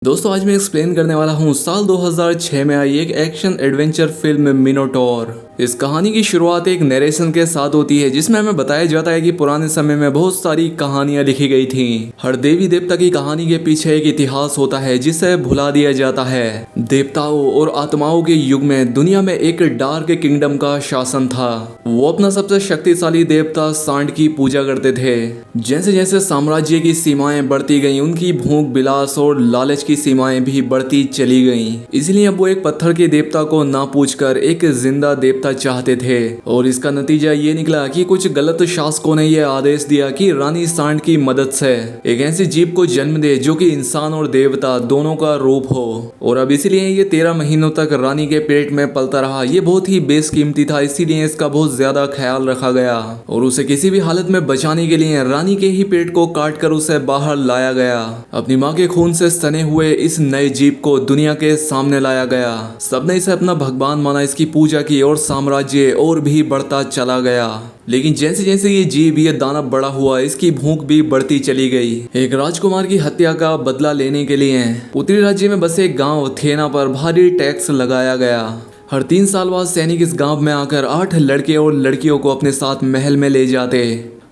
दोस्तों आज मैं एक्सप्लेन करने वाला हूँ साल 2006 में आई एक एक्शन एडवेंचर फिल्म मिनोटॉर। इस कहानी की शुरुआत एक नरेशन के साथ होती है जिसमें हमें बताया जाता है कि पुराने समय में बहुत सारी कहानियां लिखी गई थीं। हर देवी देवता की कहानी के पीछे एक इतिहास होता है जिसे भुला दिया जाता है। देवताओं और आत्माओं के युग में दुनिया में एक डार्क किंगडम का शासन था। वो अपना सबसे शक्तिशाली देवता सांड की पूजा करते थे। जैसे जैसे साम्राज्य की सीमाएं बढ़ती गईं, उनकी भूख विलास और लालच की सीमाएं भी बढ़ती चली गईं। इसलिए अब वो एक पत्थर के देवता को ना पूछकर एक जिंदा देवता चाहते थे। और इसका नतीजा ये निकला कि कुछ गलत शासकों ने यह आदेश दिया कि रानी सांड की मदद से एक ऐसी जीव को जन्म दे जो कि इंसान और देवता दोनों का रूप हो। और अब इसीलिए ये 13 महीनों तक रानी के पेट में पलता रहा। ये बहुत ही बेशकीमती था, इसीलिए इसका बहुत ज्यादा ख्याल रखा गया और उसे किसी भी हालत में बचाने के लिए रानी के ही पेट को काटकर उसे बाहर लाया गया। अपनी माँ के खून से सने हुए इस नए जीव को दुनिया के सामने लाया गया। सबने इसे अपना भगवान माना, इसकी पूजा की और साम्राज्य और भी बढ़ता चला गया। लेकिन जैसे जैसे ये जीव ये दानव बड़ा हुआ, इसकी भूख भी बढ़ती चली गई। एक राजकुमार की हत्या का बदला लेने के लिए उत्तरी राज्य में बसे एक गांव थेना पर भारी टैक्स लगाया गया। हर 3 साल बाद सैनिक इस गांव में आकर 8 लड़के और लड़कियों को अपने साथ महल में ले जाते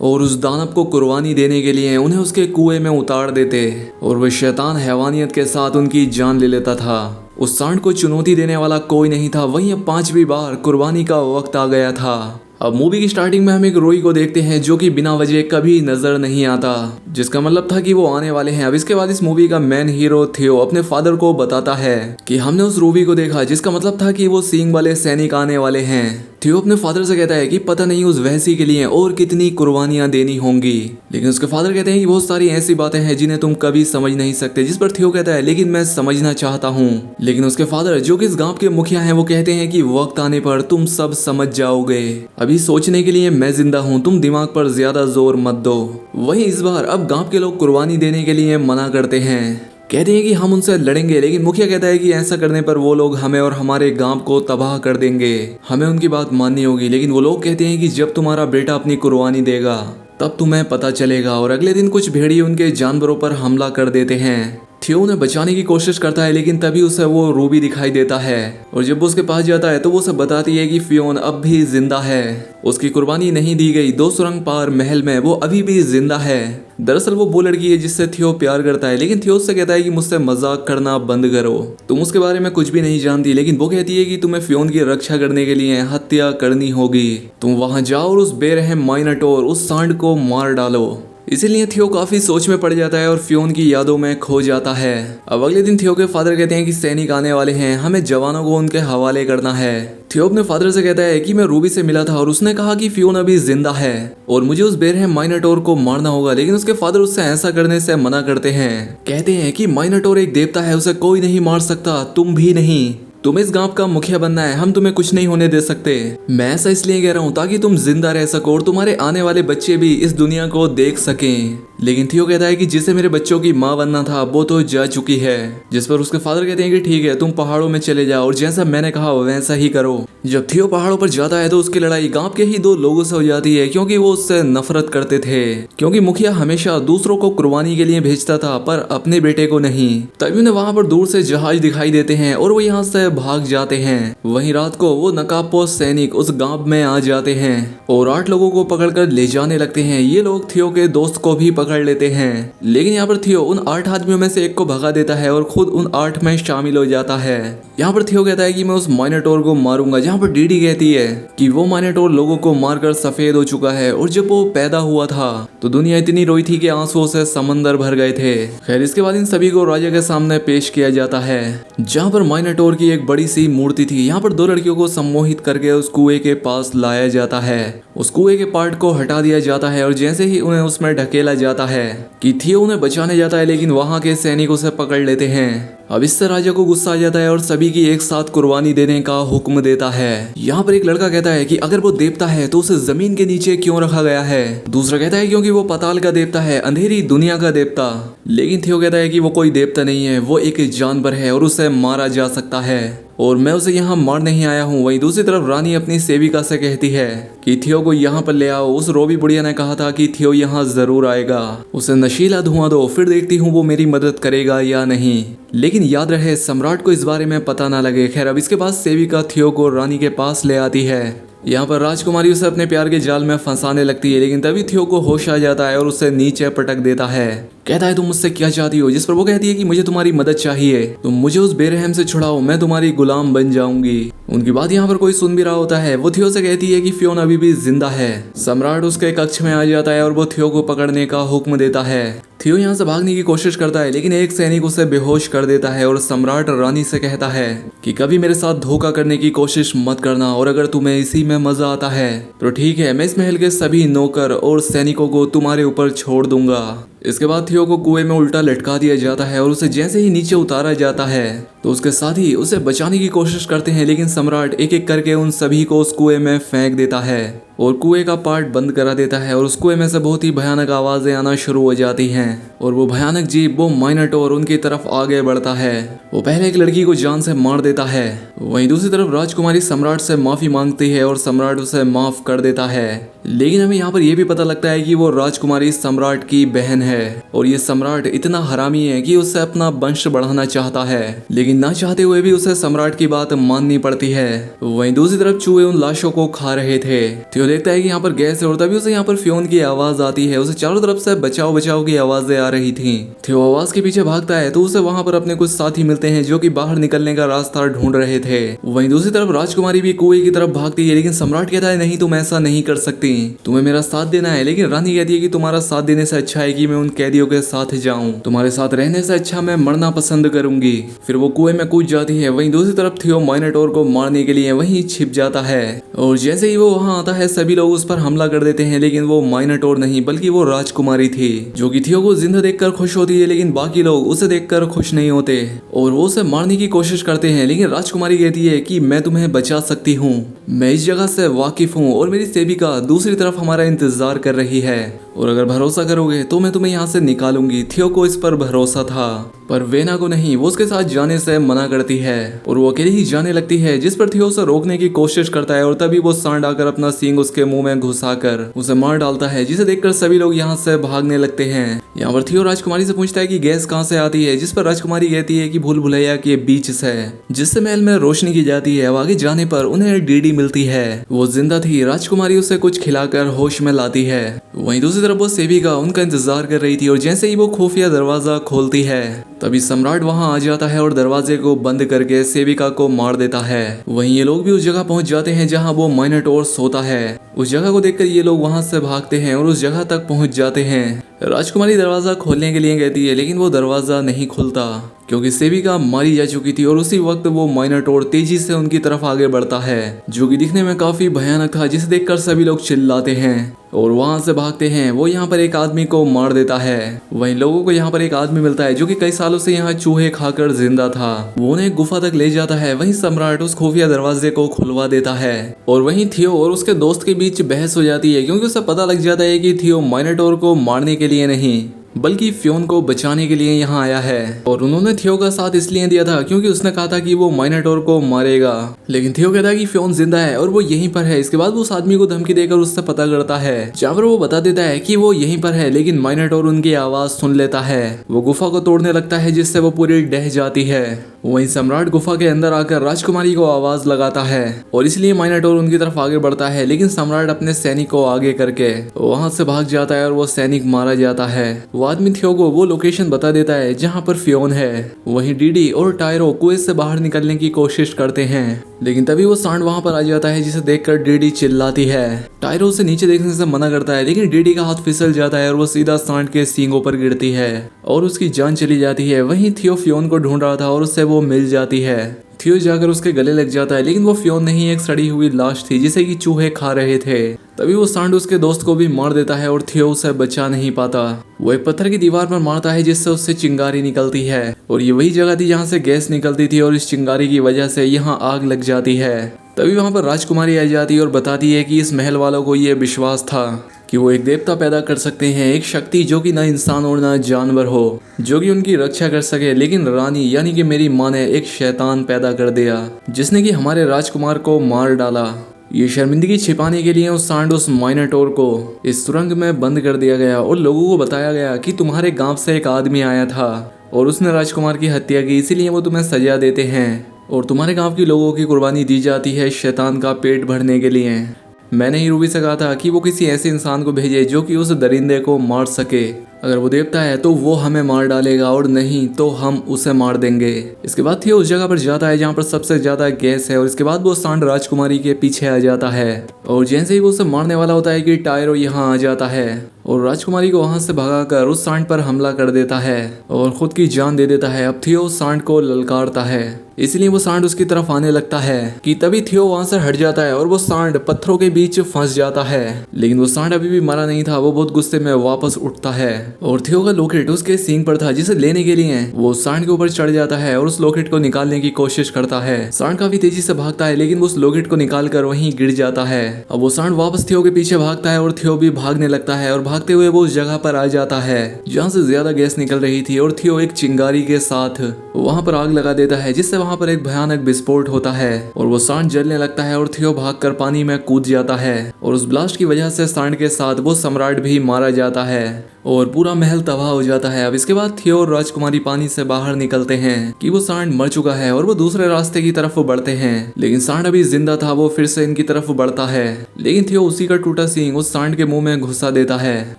और उस दानव को कुर्बानी देने के लिए उन्हें उसके कुएं में उतार देते और वह शैतान हैवानियत के साथ उनकी जान ले लेता था। उस सांड को चुनौती देने वाला कोई नहीं था। वहीं अब 5वीं बार कुर्बानी का वक्त आ गया था। अब मूवी की स्टार्टिंग में हम एक रोई को देखते हैं जो कि बिना वजह कभी नजर नहीं आता, जिसका मतलब था कि वो आने वाले हैं। अब इसके बाद इस मूवी का मेन हीरो थियो अपने फादर को बताता है कि हमने उस रूबी को देखा, जिसका मतलब था कि वो सींग वाले सैनिक आने वाले हैं। थियो अपने फादर से कहता है कि पता नहीं उस वहसी के लिए और कितनी कुर्बानियां देनी होंगी, लेकिन उसके फादर कहते हैं कि बहुत सारी ऐसी बातें हैं जिन्हें तुम कभी समझ नहीं सकते। जिस पर थियो कहता है लेकिन मैं समझना चाहता हूँ। लेकिन उसके फादर जो कि इस गांव के मुखिया हैं वो कहते हैं कि वक्त आने पर तुम सब समझ जाओगे, अभी सोचने के लिए मैं जिंदा हूँ, तुम दिमाग पर ज्यादा जोर मत दो। वहीं इस बार अब गांव के लोग कुर्बानी देने के लिए मना करते हैं, कहते हैं कि हम उनसे लड़ेंगे। लेकिन मुखिया कहता है कि ऐसा करने पर वो लोग हमें और हमारे गांव को तबाह कर देंगे, हमें उनकी बात माननी होगी। लेकिन वो लोग कहते हैं कि जब तुम्हारा बेटा अपनी कुर्बानी देगा तब तुम्हें पता चलेगा। और अगले दिन कुछ भेड़िए उनके जानवरों पर हमला कर देते हैं। थियो उन्हें बचाने की कोशिश करता है, लेकिन तभी उसे वो रूबी दिखाई देता है और जब वो उसके पास जाता है तो वो उसे बताती है कि फियोन अब भी जिंदा है, उसकी कुर्बानी नहीं दी गई। 2 सुरंग पार महल में वो अभी भी जिंदा है। दरअसल वो लड़की है जिससे थियो प्यार करता है, लेकिन थियो उससे कहता है कि मुझसे मजाक करना बंद करो, तुम उसके बारे में कुछ भी नहीं जानती। लेकिन वो कहती है कि तुम्हें फियोन की रक्षा करने के लिए हत्या करनी होगी, तुम वहां जाओ और उस बेरहम माइनाटोर उस सांड को मार डालो। इसीलिए थियो काफी सोच में पड़ जाता है और फियोन की यादों में खो जाता है। अब अगले दिन थियो के फादर कहते हैं कि सैनिक आने वाले हैं, हमें जवानों को उनके हवाले करना है। थियो अपने फादर से कहता है कि मैं रूबी से मिला था और उसने कहा कि फियोन अभी जिंदा है और मुझे उस बेरहम माइनाटोर को मारना होगा। लेकिन उसके फादर उससे ऐसा करने से मना करते हैं, कहते हैं कि माइनाटोर एक देवता है, उसे कोई नहीं मार सकता, तुम भी नहीं, तुम्हें इस गांव का मुखिया बनना है, हम तुम्हें कुछ नहीं होने दे सकते। मैं ऐसा इसलिए कह रहा हूँ ताकि तुम जिंदा रह सको और तुम्हारे आने वाले बच्चे भी इस दुनिया को देख सकें। लेकिन थियो कहता है कि जिसे मेरे बच्चों की माँ बनना था वो तो जा चुकी है। जिस पर उसके फादर कहते हैं कि ठीक है, तुम पहाड़ों में चले जाओ और जैसा मैंने कहा वैसा ही करो। जब थियो पहाड़ों पर जाता है तो उसकी लड़ाई गांव के ही 2 लोगों से हो जाती है, क्योंकि वो उससे नफरत करते थे। क्योंकि मुखिया हमेशा दूसरों को कुर्बानी के लिए भेजता था पर अपने बेटे को नहीं। तभी उन्हें वहां पर दूर से जहाज दिखाई देते हैं और वो यहाँ से भाग जाते हैं। वहीं रात को वो नकाबपोश सैनिक उस गांव में आ जाते हैं और 8 लोगों को पकड़कर ले जाने लगते हैं। ये लोग थियो के दोस्त को भी पकड़ लेते हैं, लेकिन यहाँ पर थियो उन 8 आदमियों में से एक को भगा देता है और खुद उन 8 में शामिल हो जाता है। यहाँ पर थियो कहता है कि मैं उस माइनाटोर को मारूंगा, जहाँ पर डीडी कहती है कि वो माइनाटोर लोगों को मारकर सफेद हो चुका है और जब वो पैदा हुआ था तो दुनिया इतनी रोई थी कि आंसुओं से समंदर भर गए थे। खैर इसके बाद इन सभी को राजा के सामने पेश किया जाता है, जहाँ पर माइनाटोर की एक बड़ी सी मूर्ति थी। यहाँ पर 2 लड़कियों को सम्मोहित करके उस कुएं के पास लाया जाता है। उस कुएं के पार्ट को हटा दिया जाता है और जैसे ही उन्हें उसमें ढकेला जाता है कि थियो उन्हें बचाने जाता है, लेकिन वहां के सैनिक उसे पकड़ लेते हैं। अब इससे राजा को गुस्सा आ जाता है और सभी की एक साथ कुर्बानी देने का हुक्म देता है। यहाँ पर एक लड़का कहता है कि अगर वो देवता है तो उसे जमीन के नीचे क्यों रखा गया है। दूसरा कहता है क्योंकि वो पाताल का देवता है, अंधेरी दुनिया का देवता। लेकिन थियो कहता है कि वो कोई देवता नहीं है, वो एक जानवर है और उसे मारा जा सकता है। और मैं उसे यहाँ मार नहीं आया हूँ। वहीं दूसरी तरफ रानी अपनी सेविका से कहती है कि थियो को यहाँ पर ले आओ। उस रोबी बुढ़िया ने कहा था कि थियो यहाँ जरूर आएगा, उसे नशीला धुआं दो, फिर देखती हूँ वो मेरी मदद करेगा या नहीं। लेकिन याद रहे सम्राट को इस बारे में पता ना लगे। खैर अब इसके बाद सेविका थियो को रानी के पास ले आती है। यहाँ पर राजकुमारी उसे अपने प्यार के जाल में फंसाने लगती है, लेकिन तभी थियो को होश आ जाता है और उसे नीचे पटक देता है। कहता है तुम मुझसे क्या चाहती हो, जिस पर वो कहती है कि मुझे तुम्हारी मदद चाहिए, तुम मुझे उस बेरहम से छुड़ाओ, मैं तुम्हारी गुलाम बन जाऊंगी। उनकी बात यहाँ पर कोई सुन भी रहा होता है। वो थियो से कहती है कि फियोन अभी भी जिंदा है। सम्राट उसके कक्ष में आ जाता है और वो थियो को पकड़ने का हुक्म देता है। थियो यहाँ से भागने की कोशिश करता है, लेकिन एक सैनिक उसे बेहोश कर देता है और सम्राट रानी से कहता है कि कभी मेरे साथ धोखा करने की कोशिश मत करना, और अगर तुम्हें इसी में मजा आता है तो ठीक है, मैं इस महल के सभी नौकर और सैनिकों को तुम्हारे ऊपर छोड़ दूंगा। इसके बाद थियो को कुएं में उल्टा लटका दिया जाता है और उसे जैसे ही नीचे उतारा जाता है तो उसके साथी उसे बचाने की कोशिश करते हैं, लेकिन सम्राट एक एक करके उन सभी को उस कुएं में फेंक देता है और कुएं का पार्ट बंद करा देता है। और उस कुएं में से बहुत ही भयानक आवाजें आना शुरू हो जाती हैं और वो भयानक जीव वो माइनोटॉर उनकी तरफ आगे बढ़ता है। वो पहले एक लड़की को जान से मार देता है। वहीं दूसरी तरफ राजकुमारी सम्राट से माफी मांगती है और सम्राट उसे माफ कर देता है। लेकिन हमें यहाँ पर यह भी पता लगता है कि वो राजकुमारी सम्राट की बहन है और ये सम्राट इतना हरामी है कि उससे अपना वंश बढ़ाना चाहता है, लेकिन ना चाहते हुए भी उसे सम्राट की बात माननी पड़ती है। वहीं दूसरी तरफ चूहे उन लाशों को खा रहे थे। थियो देखता है कि यहाँ पर गैस है और तभी उसे यहाँ पर फियोन की आवाज आती है। उसे चारों तरफ से बचाओ बचाओ की आवाजें आ रही थी। थियो आवाज के पीछे भागता है तो उसे वहां पर अपने कुछ साथी मिलते हैं जो कि बाहर निकलने का रास्ता ढूंढ रहे थे। वहीं दूसरी तरफ राजकुमारी भी कुएं की तरफ भागती है, लेकिन सम्राट कहता है नहीं, तुम ऐसा नहीं कर सकती, तुम्हें मेरा साथ देना है। लेकिन रानी कहती है कि तुम्हारा साथ देने से अच्छा है कि मैं उन कैदियों के साथ जाऊं, तुम्हारे साथ रहने से अच्छा मैं मरना पसंद करूंगी। फिर वो कुएं में कूद जाती है। वहीं दूसरी तरफ थियो माइनोटॉर को मारने के लिए वहीं छिप जाता है और जैसे ही वो वहां आता है सभी लोग उस पर हमला कर देते हैं, लेकिन वो माइनोटॉर नहीं बल्कि वो राजकुमारी थी जो कि थियो को जिंदा देखकर खुश होती है, लेकिन बाकी लोग उसे देखकर खुश नहीं होते और वो उसे मारने की कोशिश करते हैं। लेकिन राजकुमारी कहती है कि मैं तुम्हें बचा सकती हूँ, मैं इस जगह से वाकिफ हूँ और मेरी सेविका दूसरी तरफ हमारा इंतजार कर रही है और अगर भरोसा करोगे तो मैं तुम्हें यहाँ से निकालूंगी। थियो को इस पर भरोसा था पर वेना को नहीं। वो उसके साथ जाने से मना करती है और वो अकेले ही जाने लगती है, जिस पर थियो उसे रोकने की कोशिश करता है और तभी वो सांड आकर अपना सींग उसके मुंह में घुसाकर उसे मार डालता है, जिसे देखकर सभी लोग यहाँ से भागने लगते हैं। यहाँ पर थियो राजकुमारी से पूछता है कि गैस कहाँ से आती है, जिस पर राजकुमारी कहती है कि भूल भुलैया के बीच से, जिससे महल में रोशनी की जाती है। आगे जाने पर उन्हें डीडी मिलती है, वो जिंदा थी। राजकुमारी उसे कुछ खिलाकर होश में लाती है। वहीं दूसरी तरफ वो सेविका उनका इंतजार कर रही थी और जैसे ही वो खुफिया दरवाजा खोलती है तभी सम्राट वहां आ जाता है और दरवाजे को बंद करके सेविका को मार देता है। वहीं ये लोग भी उस जगह पहुंच जाते हैं जहां वो माइनोटॉर सोता है। उस जगह को देखकर ये लोग वहां से भागते हैं और उस जगह तक पहुंच जाते हैं। राजकुमारी दरवाजा खोलने के लिए कहती है, लेकिन वो दरवाजा नहीं खुलता क्योंकि सेविका मारी जा चुकी थी और उसी वक्त वो माइनोटॉर तेजी से उनकी तरफ आगे बढ़ता है, जो कि दिखने में काफी भयानक था, जिसे देखकर सभी लोग चिल्लाते हैं और वहां से भागते हैं। वो यहाँ पर एक आदमी को मार देता है। वहीं लोगों को यहाँ पर एक आदमी मिलता है जो कि कई सालों से यहाँ चूहे खाकर जिंदा था। वो उन्हें गुफा तक ले जाता है। वहीं सम्राट उस खुफिया दरवाजे को खुलवा देता है और वहीं थियो और उसके दोस्त के बीच बहस हो जाती है, क्योंकि उसे पता लग जाता है कि थियो माइनोटॉर को मारने के लिए नहीं बल्कि फियोन को बचाने के लिए यहाँ आया है। और उन्होंने थियो का साथ इसलिए दिया था क्योंकि उसने कहा था कि वो माइनोटॉर को मारेगा, लेकिन थियो कहता है कि फियोन जिंदा है और वो यहीं पर है। इसके बाद वो उस आदमी को धमकी देकर उससे पता करता है, जहाँ पर वो बता देता है कि वो यहीं पर है, लेकिन माइनोटॉर उनकी आवाज सुन लेता है। वो गुफा को तोड़ने लगता है जिससे वो पूरी ढह जाती है। वहीं सम्राट गुफा के अंदर आकर राजकुमारी को आवाज लगाता है और इसलिए माइनोटॉर उनकी तरफ आगे बढ़ता है, लेकिन सम्राट अपने सैनिक को आगे करके वहां से भाग जाता है और वो सैनिक मारा जाता है। वो आदमी थियो को वो लोकेशन बता देता है जहां पर फियोन है। वहीं डीडी और टायरो कुएं से बाहर निकलने की कोशिश करते हैं, लेकिन तभी वो सांड वहां पर आ जाता है, जिसे देखकर डीडी चिल्लाती है। टायरो उसे नीचे देखने से मना करता है, लेकिन डीडी का हाथ फिसल जाता है और वो सीधा सांड के सींगों पर गिरती है और उसकी जान चली जाती है। वहीं थियो फियोन को ढूंढ रहा था और उससे वो मिल जाती है। थियो जाकर उसके गले लग जाता है, लेकिन वो फियोन नहीं, एक सड़ी हुई लाश थी जिसे कि चूहे खा रहे थे। तभी वो सांड उसके दोस्त को भी मार देता है और थियो उसे बचा नहीं पाता। वो एक पत्थर की दीवार पर मारता है जिससे उससे चिंगारी निकलती है और ये वही जगह थी जहाँ से गैस निकलती थी और इस चिंगारी की वजह से यहाँ आग लग जाती है। तभी वहाँ पर राजकुमारी आ जाती है और बताती है कि इस महल वालों को ये विश्वास था कि वो एक देवता पैदा कर सकते हैं, एक शक्ति जो कि ना इंसान और ना जानवर हो, जो कि उनकी रक्षा कर सके। लेकिन रानी यानी कि मेरी माँ ने एक शैतान पैदा कर दिया जिसने कि हमारे राजकुमार को मार डाला। ये शर्मिंदगी छिपाने के लिए उस सांड उस माइनाटोर को इस सुरंग में बंद कर दिया गया और लोगों को बताया गया कि तुम्हारे गांव से एक आदमी आया था और उसने राजकुमार की हत्या की, इसीलिए वो तुम्हें सजा देते हैं और तुम्हारे गांव के लोगों की कुर्बानी दी जाती है शैतान का पेट भरने के लिए। मैंने ही रूबी से कहा था कि वो किसी ऐसे इंसान को भेजे जो कि उस दरिंदे को मार सके। अगर वो देवता है तो वो हमें मार डालेगा और नहीं तो हम उसे मार देंगे। इसके बाद थियो उस जगह पर जाता है जहाँ पर सबसे ज्यादा गैस है और इसके बाद वो सांड राजकुमारी के पीछे आ जाता है और जैसे ही वो उसे मारने वाला होता है कि टायरो यहाँ आ जाता है और राजकुमारी को वहां से भगाकर उस सांड पर हमला कर देता है और खुद की जान दे देता है। अब थियो उस सांड को ललकारता है, इसलिए वो सांड उसकी तरफ आने लगता है कि तभी थियो वहां से हट जाता है और वो सांड पत्थरों के बीच फंस जाता है। लेकिन वो सांड अभी भी मरा नहीं था, वो बहुत गुस्से में वापस उठता है और थियो का लॉकेट उसके सींग पर था जिसे लेने के लिए वो सांड के ऊपर चढ़ जाता है और उस लॉकेट को निकालने की कोशिश करता है। सांड काफी तेजी से भागता है लेकिन वो उस लॉकेट को निकाल कर वहीं गिर जाता है। अब वो सांड वापस थियो के पीछे भागता है और थियो भी भागने लगता है और भागते हुए वो उस जगह पर आ जाता है जहाँ से ज्यादा गैस निकल रही थी और थियो एक चिंगारी के साथ वहां पर आग लगा देता है जिससे वहां पर एक भयानक विस्फोट होता है और वो सांड जलने लगता है और थियो भागकर पानी में कूद जाता है और उस ब्लास्ट की वजह से सांड के साथ वो सम्राट भी मारा जाता है और पूरा महल तबाह हो जाता है। अब इसके बाद थियो और राजकुमारी पानी से बाहर निकलते हैं कि वो सांड मर चुका है और वो दूसरे रास्ते की तरफ बढ़ते हैं। लेकिन सांड अभी जिंदा था, वो फिर से इनकी तरफ बढ़ता है लेकिन थियो उसी का टूटा सींग उस सांड के मुंह में घुसा देता है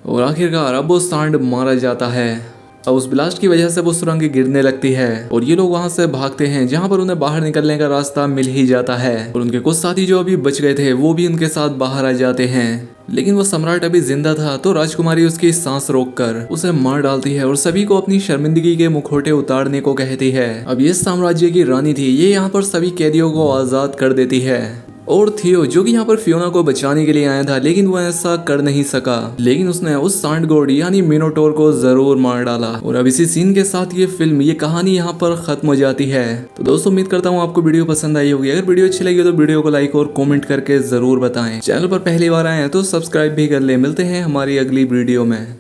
और आखिरकार अब वो सांड मारा जाता है। अब उस ब्लास्ट की वजह से वो सुरंग गिरने लगती है और ये लोग वहां से भागते हैं जहां पर उन्हें बाहर निकलने का रास्ता मिल ही जाता है और उनके कुछ साथी जो अभी बच गए थे वो भी उनके साथ बाहर आ जाते हैं। लेकिन वो सम्राट अभी जिंदा था तो राजकुमारी उसकी सांस रोककर उसे मार डालती है और सभी को अपनी शर्मिंदगी के मुखौटे उतारने को कहती है। अब ये साम्राज्य की रानी थी, ये यहाँ पर सभी कैदियों को आजाद कर देती है और थियो जो कि यहाँ पर फियोना को बचाने के लिए आया था लेकिन वो ऐसा कर नहीं सका, लेकिन उसने उस सांड गोड यानी मिनोटोर को जरूर मार डाला। और अब इसी सीन के साथ ये फिल्म ये कहानी यहाँ पर खत्म हो जाती है। तो दोस्तों उम्मीद करता हूँ आपको वीडियो पसंद आई होगी। अगर वीडियो अच्छी लगी तो वीडियो को लाइक और कॉमेंट करके जरूर बताएं। चैनल पर पहली बार आए हैं तो सब्सक्राइब भी कर ले। मिलते हैं हमारी अगली वीडियो में।